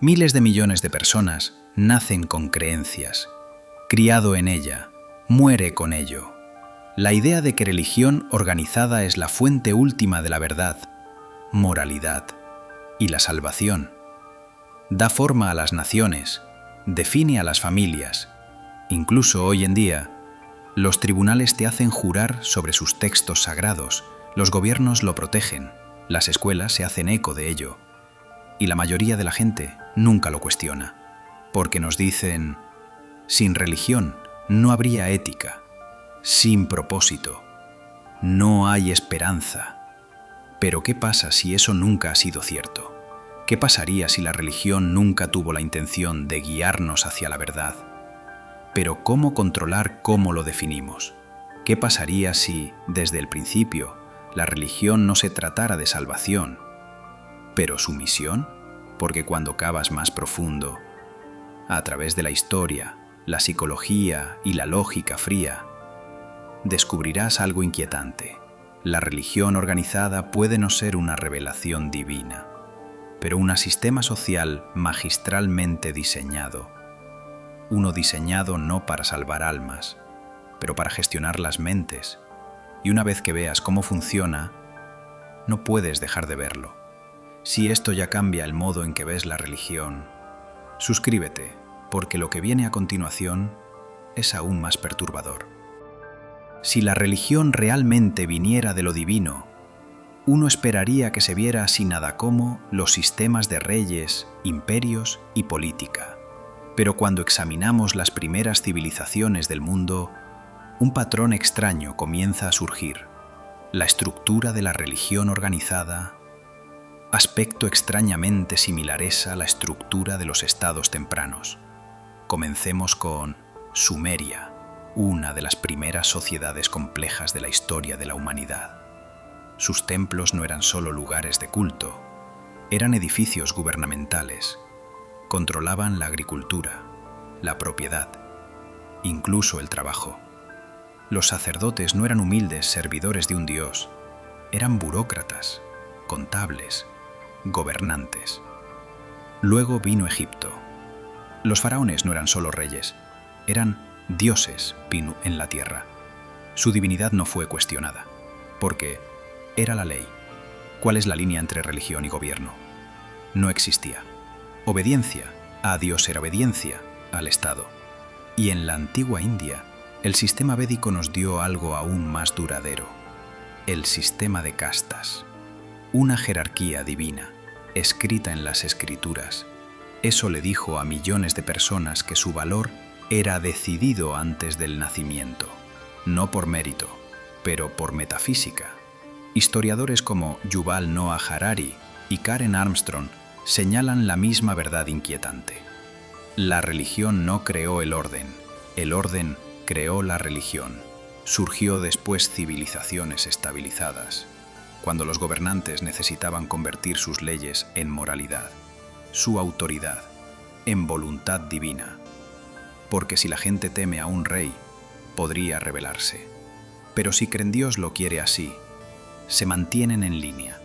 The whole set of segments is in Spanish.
Miles de millones de personas nacen con creencias, criado en ella, muere con ello. La idea de que religión organizada es la fuente última de la verdad, moralidad y la salvación. Da forma a las naciones, define a las familias. Incluso hoy en día, los tribunales te hacen jurar sobre sus textos sagrados, los gobiernos lo protegen, las escuelas se hacen eco de ello, y la mayoría de la gente nunca lo cuestiona, porque nos dicen, sin religión no habría ética, sin propósito, no hay esperanza. Pero ¿qué pasa si eso nunca ha sido cierto? ¿Qué pasaría si la religión nunca tuvo la intención de guiarnos hacia la verdad? Pero ¿cómo controlar cómo lo definimos? ¿Qué pasaría si, desde el principio, la religión no se tratara de salvación, pero sumisión? Porque cuando cavas más profundo, a través de la historia, la psicología y la lógica fría, descubrirás algo inquietante. La religión organizada puede no ser una revelación divina, pero un sistema social magistralmente diseñado. Uno diseñado no para salvar almas, pero para gestionar las mentes. Y una vez que veas cómo funciona, no puedes dejar de verlo. Si esto ya cambia el modo en que ves la religión, suscríbete, porque lo que viene a continuación es aún más perturbador. Si la religión realmente viniera de lo divino, uno esperaría que se viera así nada como los sistemas de reyes, imperios y política. Pero cuando examinamos las primeras civilizaciones del mundo, un patrón extraño comienza a surgir. La estructura de la religión organizada, aspecto extrañamente similar a la estructura de los estados tempranos. Comencemos con Sumeria, una de las primeras sociedades complejas de la historia de la humanidad. Sus templos no eran solo lugares de culto, eran edificios gubernamentales. Controlaban la agricultura, la propiedad, incluso el trabajo. Los sacerdotes no eran humildes servidores de un dios, eran burócratas, contables, gobernantes. Luego vino Egipto. Los faraones no eran solo reyes, eran dioses en la tierra. Su divinidad no fue cuestionada, porque era la ley. ¿Cuál es la línea entre religión y gobierno? No existía. Obediencia a Dios era obediencia al Estado. Y en la antigua India, el sistema védico nos dio algo aún más duradero: el sistema de castas, una jerarquía divina, escrita en las escrituras. Eso le dijo a millones de personas que su valor era decidido antes del nacimiento, no por mérito, pero por metafísica. Historiadores como Yuval Noah Harari y Karen Armstrong señalan la misma verdad inquietante. La religión no creó el orden creó la religión. Surgió después civilizaciones estabilizadas, cuando los gobernantes necesitaban convertir sus leyes en moralidad, su autoridad en voluntad divina. Porque si la gente teme a un rey, podría rebelarse. Pero si creen Dios lo quiere así, se mantienen en línea.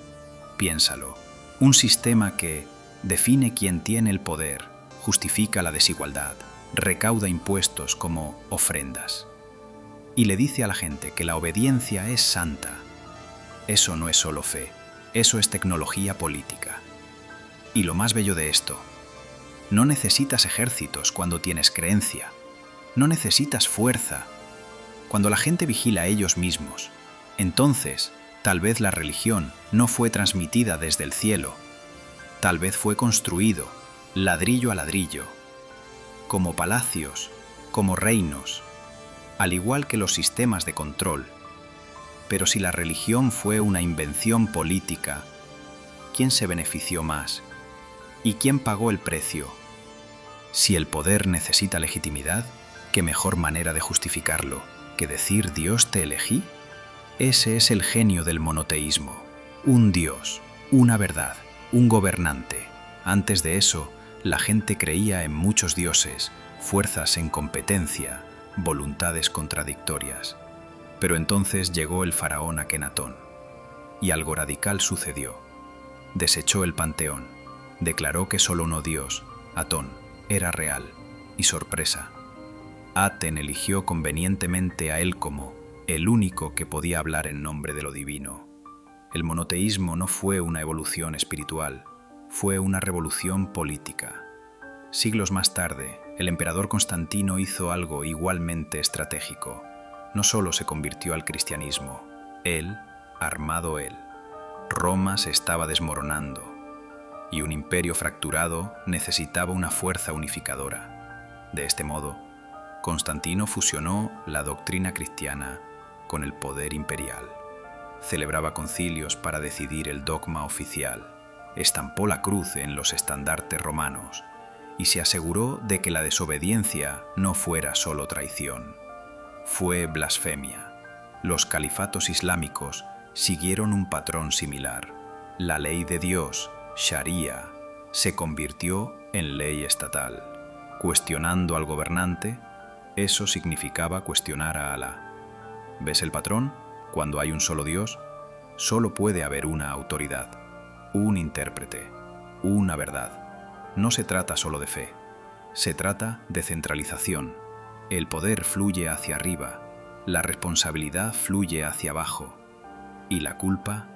Piénsalo. Un sistema que define quién tiene el poder, justifica la desigualdad, recauda impuestos como ofrendas y le dice a la gente que la obediencia es santa. Eso no es solo fe, eso es tecnología política. Y lo más bello de esto, no necesitas ejércitos cuando tienes creencia, no necesitas fuerza. Cuando la gente vigila a ellos mismos, entonces tal vez la religión no fue transmitida desde el cielo, tal vez fue construido, ladrillo a ladrillo, como palacios, como reinos, al igual que los sistemas de control. Pero si la religión fue una invención política, ¿quién se benefició más? ¿Y quién pagó el precio? Si el poder necesita legitimidad, ¿qué mejor manera de justificarlo que decir Dios te elegí? Ese es el genio del monoteísmo. Un Dios, una verdad, un gobernante. Antes de eso, la gente creía en muchos dioses, fuerzas en competencia, voluntades contradictorias. Pero entonces llegó el faraón Akenatón, y algo radical sucedió. Desechó el panteón, Declaró que solo uno Dios, Atón, era real, y sorpresa. Aten eligió convenientemente a él como el único que podía hablar en nombre de lo divino. El monoteísmo no fue una evolución espiritual, fue una revolución política. Siglos más tarde, el emperador Constantino hizo algo igualmente estratégico. No solo se convirtió al cristianismo, armado él. Roma se estaba desmoronando, y un imperio fracturado necesitaba una fuerza unificadora. De este modo, Constantino fusionó la doctrina cristiana con el poder imperial. Celebraba concilios para decidir el dogma oficial, estampó la cruz en los estandartes romanos y se aseguró de que la desobediencia no fuera solo traición, fue blasfemia. Los califatos islámicos siguieron un patrón similar. La ley de Dios, Sharia, se convirtió en ley estatal. Cuestionando al gobernante, eso significaba cuestionar a Alá. ¿Ves el patrón? Cuando hay un solo Dios, solo puede haber una autoridad, un intérprete, una verdad. No se trata solo de fe, se trata de centralización. El poder fluye hacia arriba, la responsabilidad fluye hacia abajo, y la culpa,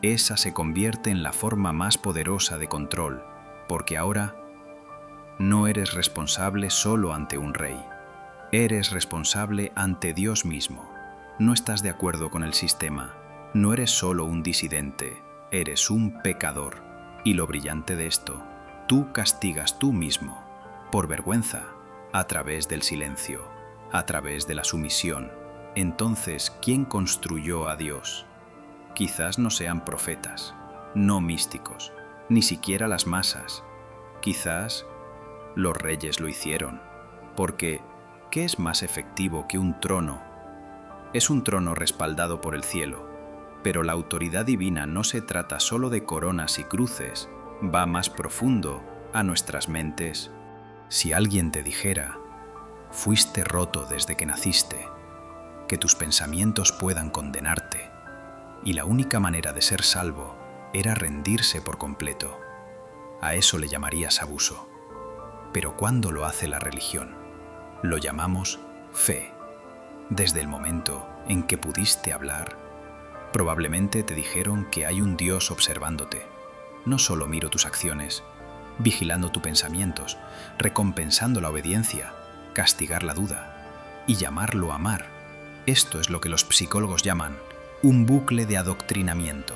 esa se convierte en la forma más poderosa de control, porque ahora no eres responsable solo ante un rey, eres responsable ante Dios mismo. No estás de acuerdo con el sistema, no eres solo un disidente, eres un pecador. Y lo brillante de esto, tú castigas tú mismo, por vergüenza, a través del silencio, a través de la sumisión. Entonces, ¿quién construyó a Dios? Quizás no sean profetas, no místicos, ni siquiera las masas. Quizás los reyes lo hicieron, porque ¿qué es más efectivo que un trono? Es un trono respaldado por el cielo, pero la autoridad divina no se trata solo de coronas y cruces, va más profundo a nuestras mentes. Si alguien te dijera, fuiste roto desde que naciste, que tus pensamientos puedan condenarte, y la única manera de ser salvo era rendirse por completo, a eso le llamarías abuso. Pero ¿cuándo lo hace la religión? Lo llamamos fe. Desde el momento en que pudiste hablar, probablemente te dijeron que hay un Dios observándote. No solo miro tus acciones, vigilando tus pensamientos, recompensando la obediencia, castigar la duda y llamarlo amar. Esto es lo que los psicólogos llaman un bucle de adoctrinamiento,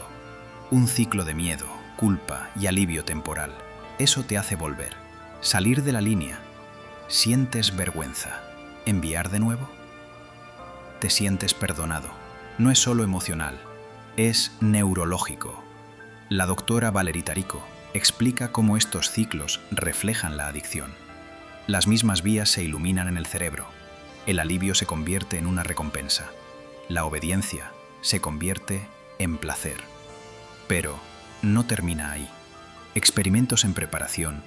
un ciclo de miedo, culpa y alivio temporal. Eso te hace volver, salir de la línea. ¿Sientes vergüenza? ¿Enviar de nuevo? Te sientes perdonado. No es solo emocional, es neurológico. La doctora Valerie Tarico explica cómo estos ciclos reflejan la adicción. Las mismas vías se iluminan en el cerebro. El alivio se convierte en una recompensa. La obediencia se convierte en placer. Pero no termina ahí. Experimentos en preparación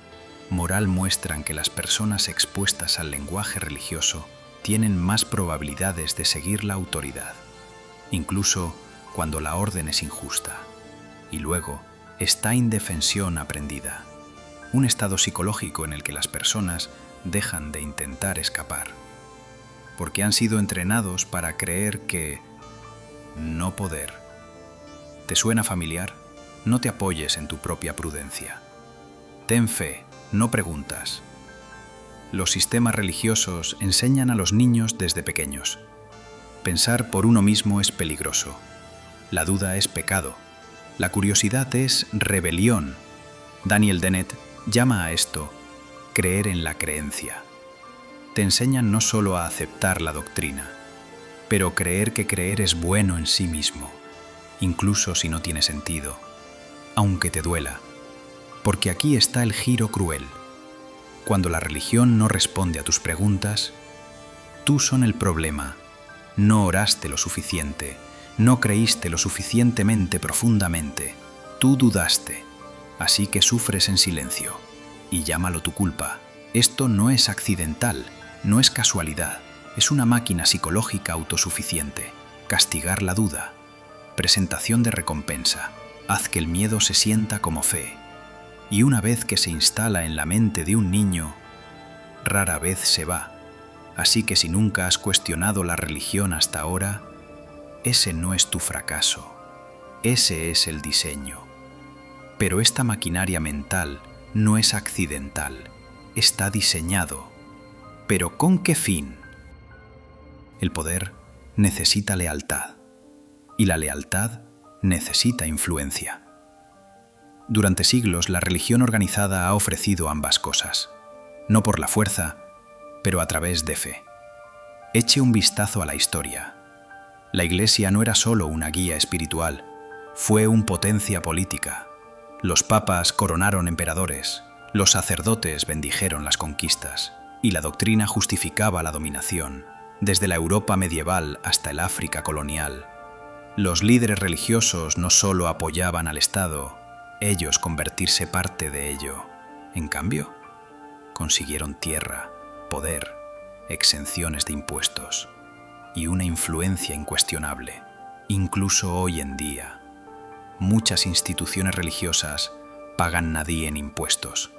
moral muestran que las personas expuestas al lenguaje religioso tienen más probabilidades de seguir la autoridad, incluso cuando la orden es injusta. Y luego está indefensión aprendida, un estado psicológico en el que las personas dejan de intentar escapar, porque han sido entrenados para creer que no poder. ¿Te suena familiar? No te apoyes en tu propia prudencia. Ten fe, no preguntas. Los sistemas religiosos enseñan a los niños desde pequeños. Pensar por uno mismo es peligroso. La duda es pecado. La curiosidad es rebelión. Daniel Dennett llama a esto creer en la creencia. Te enseñan no solo a aceptar la doctrina, pero creer que creer es bueno en sí mismo, incluso si no tiene sentido, aunque te duela. Porque aquí está el giro cruel. Cuando la religión no responde a tus preguntas, tú son el problema. No oraste lo suficiente, no creíste lo suficientemente profundamente, tú dudaste, así que sufres en silencio. Y llámalo tu culpa. Esto no es accidental, no es casualidad, es una máquina psicológica autosuficiente. Castigar la duda. Presentación de recompensa. Haz que el miedo se sienta como fe. y una vez que se instala en la mente de un niño, rara vez se va. Así que si nunca has cuestionado la religión hasta ahora, ese no es tu fracaso, ese es el diseño. Pero esta maquinaria mental no es accidental, está diseñado. ¿Pero con qué fin? El poder necesita lealtad, y la lealtad necesita influencia. Durante siglos, la religión organizada ha ofrecido ambas cosas, no por la fuerza, pero a través de fe. Eche un vistazo a la historia. La Iglesia no era solo una guía espiritual, fue una potencia política. Los papas coronaron emperadores, los sacerdotes bendijeron las conquistas, y la doctrina justificaba la dominación, desde la Europa medieval hasta el África colonial. Los líderes religiosos no solo apoyaban al Estado, ellos convertirse parte de ello. En cambio, consiguieron tierra, poder, exenciones de impuestos y una influencia incuestionable. Incluso hoy en día, muchas instituciones religiosas pagan nadie en impuestos,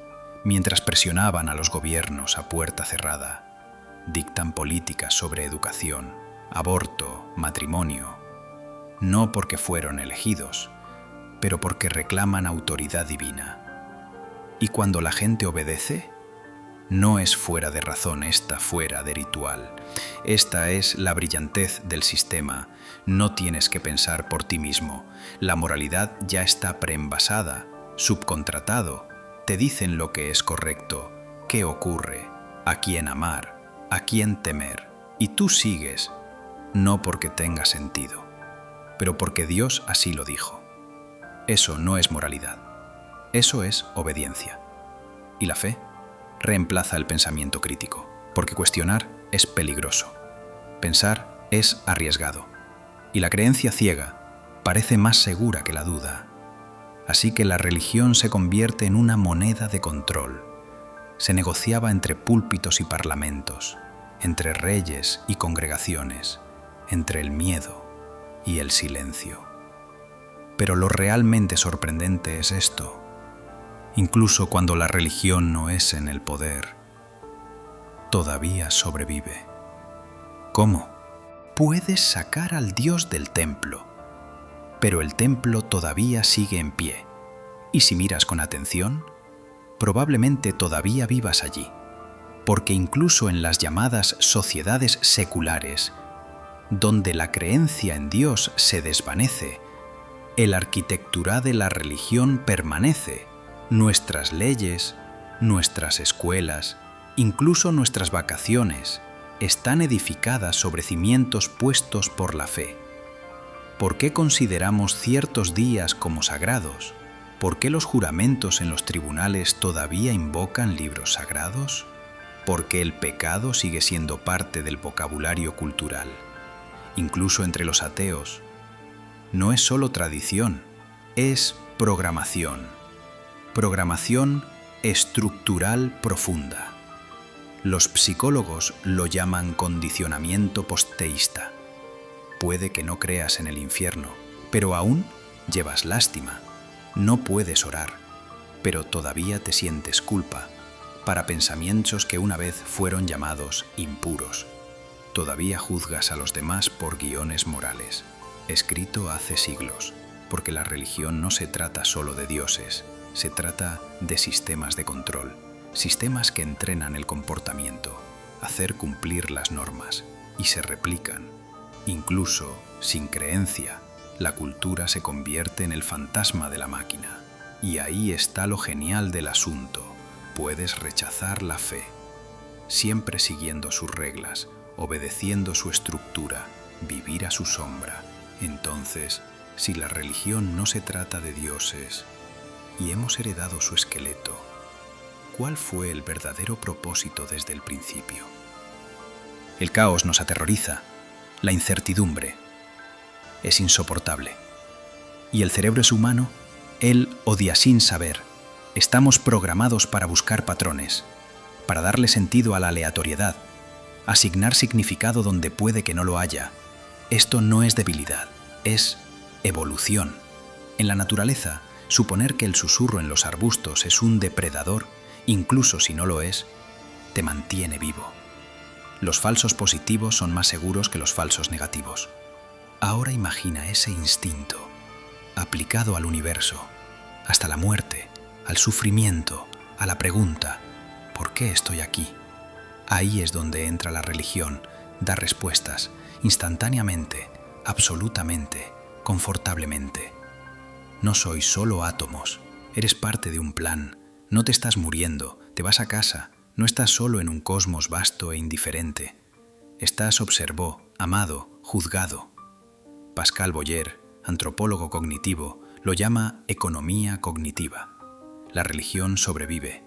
mientras presionaban a los gobiernos a puerta cerrada. Dictan políticas sobre educación, aborto, matrimonio, no porque fueron elegidos, pero porque reclaman autoridad divina. Y cuando la gente obedece, no es fuera de razón, está fuera de ritual. Esta es la brillantez del sistema. No tienes que pensar por ti mismo. La moralidad ya está preenvasada, subcontratado. Te dicen lo que es correcto, qué ocurre, a quién amar, a quién temer. Y tú sigues, no porque tenga sentido, pero porque Dios así lo dijo. Eso no es moralidad. Eso es obediencia. Y la fe reemplaza el pensamiento crítico, porque cuestionar es peligroso. Pensar es arriesgado. Y la creencia ciega parece más segura que la duda. Así que la religión se convierte en una moneda de control. Se negociaba entre púlpitos y parlamentos, entre reyes y congregaciones, entre el miedo y el silencio. Pero lo realmente sorprendente es esto. Incluso cuando la religión no es en el poder, todavía sobrevive. ¿Cómo? Puedes sacar al Dios del templo, pero el templo todavía sigue en pie. Y si miras con atención, probablemente todavía vivas allí, porque incluso en las llamadas sociedades seculares, donde la creencia en Dios se desvanece, el arquitectura de la religión permanece. Nuestras leyes, nuestras escuelas, incluso nuestras vacaciones, están edificadas sobre cimientos puestos por la fe. ¿Por qué consideramos ciertos días como sagrados? ¿Por qué los juramentos en los tribunales todavía invocan libros sagrados? ¿Por qué el pecado sigue siendo parte del vocabulario cultural? Incluso entre los ateos, no es solo tradición, es programación. Programación estructural profunda. Los psicólogos lo llaman condicionamiento posteísta. Puede que no creas en el infierno, pero aún llevas lástima. No puedes orar, pero todavía te sientes culpa para pensamientos que una vez fueron llamados impuros. Todavía juzgas a los demás por guiones morales, escrito hace siglos, porque la religión no se trata solo de dioses, se trata de sistemas de control, sistemas que entrenan el comportamiento, hacer cumplir las normas, y se replican. Incluso sin creencia, la cultura se convierte en el fantasma de la máquina. Y ahí está lo genial del asunto. Puedes rechazar la fe, siempre siguiendo sus reglas, obedeciendo su estructura, vivir a su sombra. Entonces, si la religión no se trata de dioses, y hemos heredado su esqueleto, ¿cuál fue el verdadero propósito desde el principio? El caos nos aterroriza, la incertidumbre es insoportable. Y el cerebro es humano, él odia sin saber. Estamos programados para buscar patrones, para darle sentido a la aleatoriedad, asignar significado donde puede que no lo haya. Esto no es debilidad, es evolución. En la naturaleza Suponer que el susurro en los arbustos es un depredador, incluso si no lo es, te mantiene vivo. Los falsos positivos son más seguros que los falsos negativos. Ahora imagina ese instinto aplicado al universo, hasta la muerte, al sufrimiento, a la pregunta, ¿por qué estoy aquí? Ahí es donde entra la religión, da respuestas, instantáneamente, absolutamente, confortablemente. No sois solo átomos, eres parte de un plan, no te estás muriendo, te vas a casa, no estás solo en un cosmos vasto e indiferente. Estás observó, amado, juzgado. Pascal Boyer, antropólogo cognitivo, lo llama economía cognitiva. La religión sobrevive,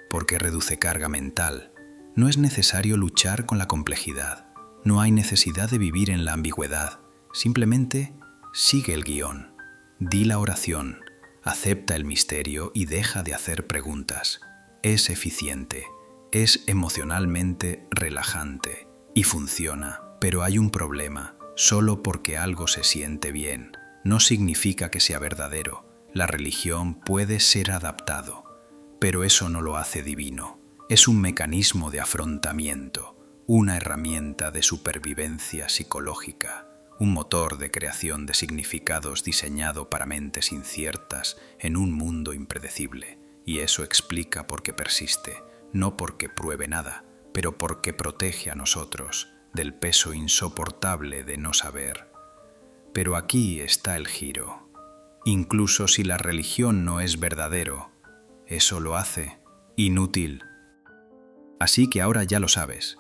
porque reduce carga mental. No es necesario luchar con la complejidad. No hay necesidad de vivir en la ambigüedad. Simplemente sigue el guión. Di la oración, acepta el misterio y deja de hacer preguntas. Es eficiente, es emocionalmente relajante y funciona. Pero hay un problema. Solo porque algo se siente bien, no significa que sea verdadero. La religión puede ser adaptado, pero eso no lo hace divino. Es un mecanismo de afrontamiento, una herramienta de supervivencia psicológica, un motor de creación de significados diseñado para mentes inciertas en un mundo impredecible. Y eso explica por qué persiste, no porque pruebe nada, pero porque protege a nosotros del peso insoportable de no saber. Pero aquí está el giro. Incluso si la religión no es verdadero, eso lo hace inútil. Así que ahora ya lo sabes,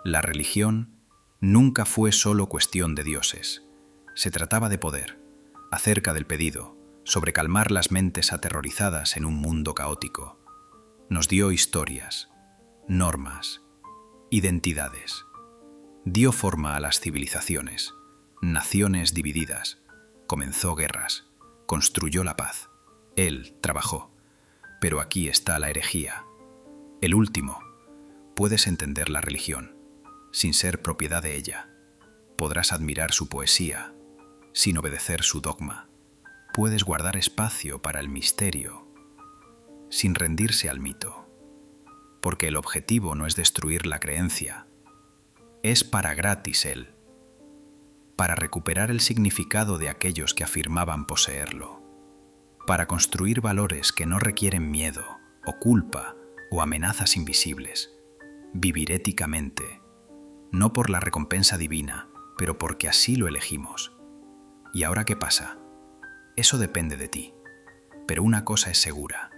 la religión nunca fue solo cuestión de dioses. Se trataba de poder, acerca del pedido, sobre calmar las mentes aterrorizadas en un mundo caótico. Nos dio historias, normas, identidades. Dio forma a las civilizaciones, naciones divididas, comenzó guerras, construyó la paz. Él trabajó, pero aquí está la herejía. El último, puedes entender la religión, sin ser propiedad de ella. Podrás admirar su poesía, sin obedecer su dogma. Puedes guardar espacio para el misterio, sin rendirse al mito. Porque el objetivo no es destruir la creencia, es para gratis él, para recuperar el significado de aquellos que afirmaban poseerlo, para construir valores que no requieren miedo, o culpa, o amenazas invisibles, vivir éticamente, no por la recompensa divina, pero porque así lo elegimos. ¿Y ahora qué pasa? Eso depende de ti, pero una cosa es segura,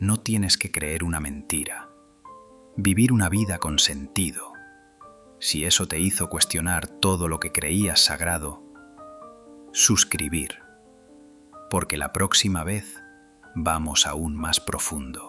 no tienes que creer una mentira, vivir una vida con sentido. Si eso te hizo cuestionar todo lo que creías sagrado, suscribir, porque la próxima vez vamos aún más profundo.